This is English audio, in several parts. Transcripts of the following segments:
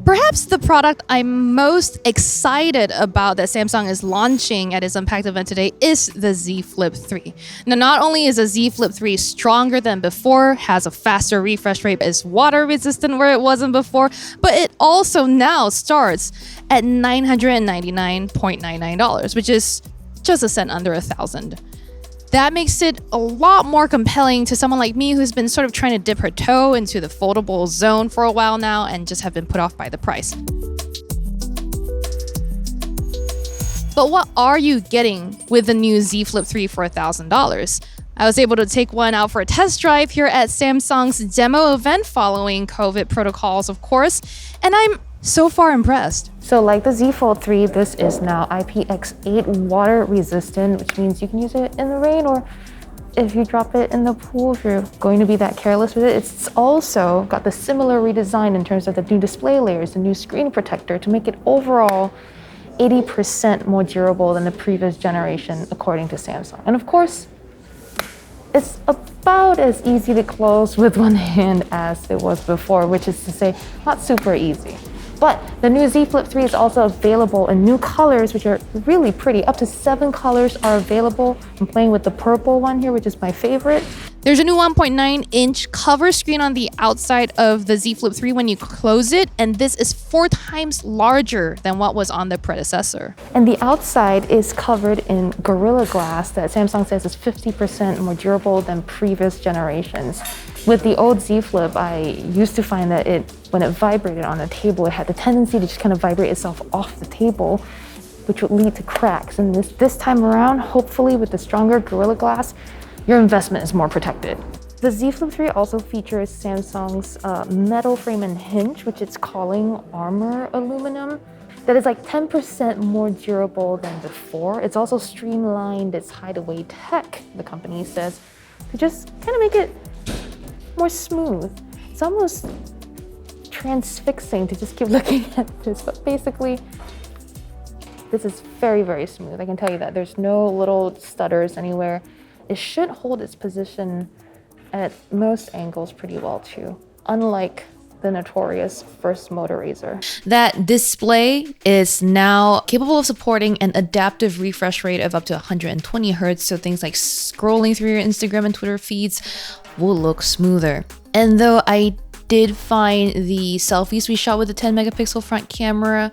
Perhaps the product I'm most excited about that Samsung is launching at its Unpacked event today is the Z Flip 3. Now, not only is the Z Flip 3 stronger than before, has a faster refresh rate, is water resistant where it wasn't before, but it also now starts at $999.99, which is just a cent under $1,000. That makes it a lot more compelling to someone like me who's been sort of trying to dip her toe into the foldable zone for a while now and just have been put off by the price. But what are you getting with the new Z Flip 3 for $1,000? I was able to take one out for a test drive here at Samsung's demo event following COVID protocols, of course, and I'm so far impressed. So like the Z Fold 3, this is now IPX8 water resistant, which means you can use it in the rain or if you drop it in the pool, if you're going to be that careless with it. It's also got the similar redesign in terms of the new display layers, the new screen protector to make it overall 80% more durable than the previous generation, according to Samsung. And of course, it's about as easy to close with one hand as it was before, which is to say, not super easy. But the new Z Flip 3 is also available in new colors, which are really pretty. Up to 7 colors are available. I'm playing with the purple one here, which is my favorite. There's a new 1.9-inch cover screen on the outside of the Z Flip 3 when you close it, and this is 4 times larger than what was on the predecessor. And the outside is covered in Gorilla Glass that Samsung says is 50% more durable than previous generations. With the old Z Flip, I used to find that when it vibrated on a table, it had the tendency to just kind of vibrate itself off the table, which would lead to cracks. And this time around, hopefully with the stronger Gorilla Glass, your investment is more protected. The Z Flip 3 also features Samsung's metal frame and hinge, which it's calling Armor Aluminum, that is like 10% more durable than before. It's also streamlined its hideaway tech, the company says, to just kind of make it more smooth. It's almost transfixing to just keep looking at this, but basically, this is very, very smooth. I can tell you that. There's no little stutters anywhere. It should hold its position at most angles pretty well too, unlike the notorious first Moto Razr. That display is now capable of supporting an adaptive refresh rate of up to 120 Hz, so things like scrolling through your Instagram and Twitter feeds will look smoother. And though I did find the selfies we shot with the 10 megapixel front camera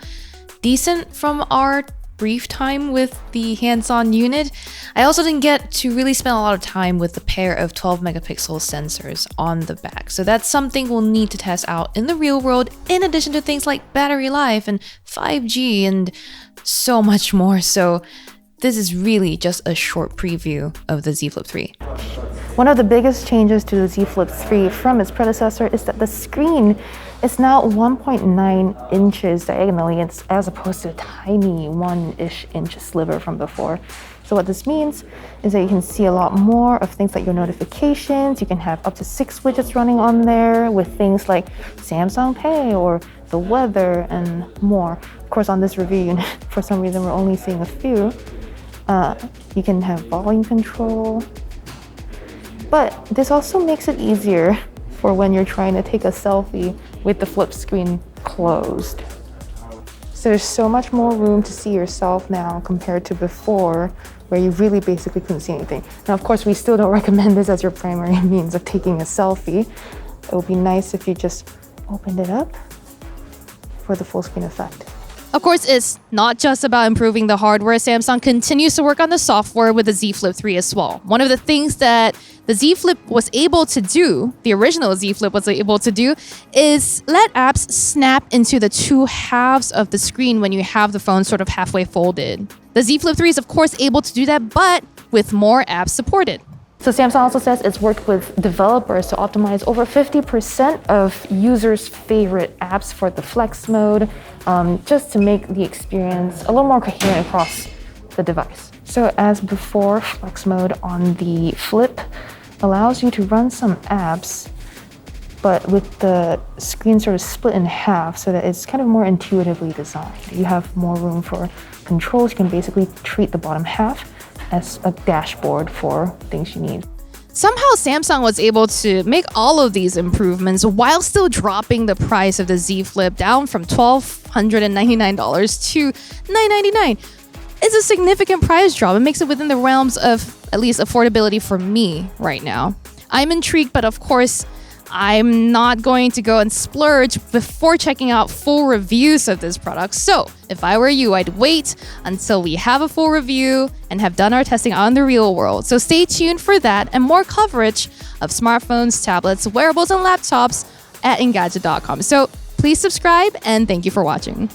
decent from our brief time with the hands-on unit, I also didn't get to really spend a lot of time with the pair of 12 megapixel sensors on the back. So that's something we'll need to test out in the real world, in addition to things like battery life and 5G and so much more. So this is really just a short preview of the Z Flip 3. One of the biggest changes to the Z Flip 3 from its predecessor is that the screen is now 1.9 inches diagonally, as opposed to a tiny 1-ish inch sliver from before. So what this means is that you can see a lot more of things like your notifications. You can have up to 6 widgets running on there with things like Samsung Pay or the weather and more. Of course, on this review, for some reason, we're only seeing a few. You can have volume control. But this also makes it easier for when you're trying to take a selfie with the flip screen closed. So there's so much more room to see yourself now compared to before, where you really basically couldn't see anything. Now, of course, we still don't recommend this as your primary means of taking a selfie. It would be nice if you just opened it up for the full screen effect. Of course, it's not just about improving the hardware. Samsung continues to work on the software with the Z Flip 3 as well. One of the things that the Z Flip was able to do, the original Z Flip was able to do, is let apps snap into the 2 halves of the screen when you have the phone sort of halfway folded. The Z Flip 3 is of course able to do that, but with more apps supported. So Samsung also says it's worked with developers to optimize over 50% of users' favorite apps for the flex mode, just to make the experience a little more coherent across the device. So as before, flex mode on the Flip allows you to run some apps, but with the screen sort of split in half so that it's kind of more intuitively designed. You have more room for controls. You can basically treat the bottom half as a dashboard for things you need. Somehow Samsung was able to make all of these improvements while still dropping the price of the Z Flip down from $1,299 to $999. It's a significant price drop. It makes it within the realms of at least affordability for me right now. I'm intrigued, but of course, I'm not going to go and splurge before checking out full reviews of this product. So if I were you, I'd wait until we have a full review and have done our testing on the real world. So stay tuned for that and more coverage of smartphones, tablets, wearables, and laptops at Engadget.com. So please subscribe and thank you for watching.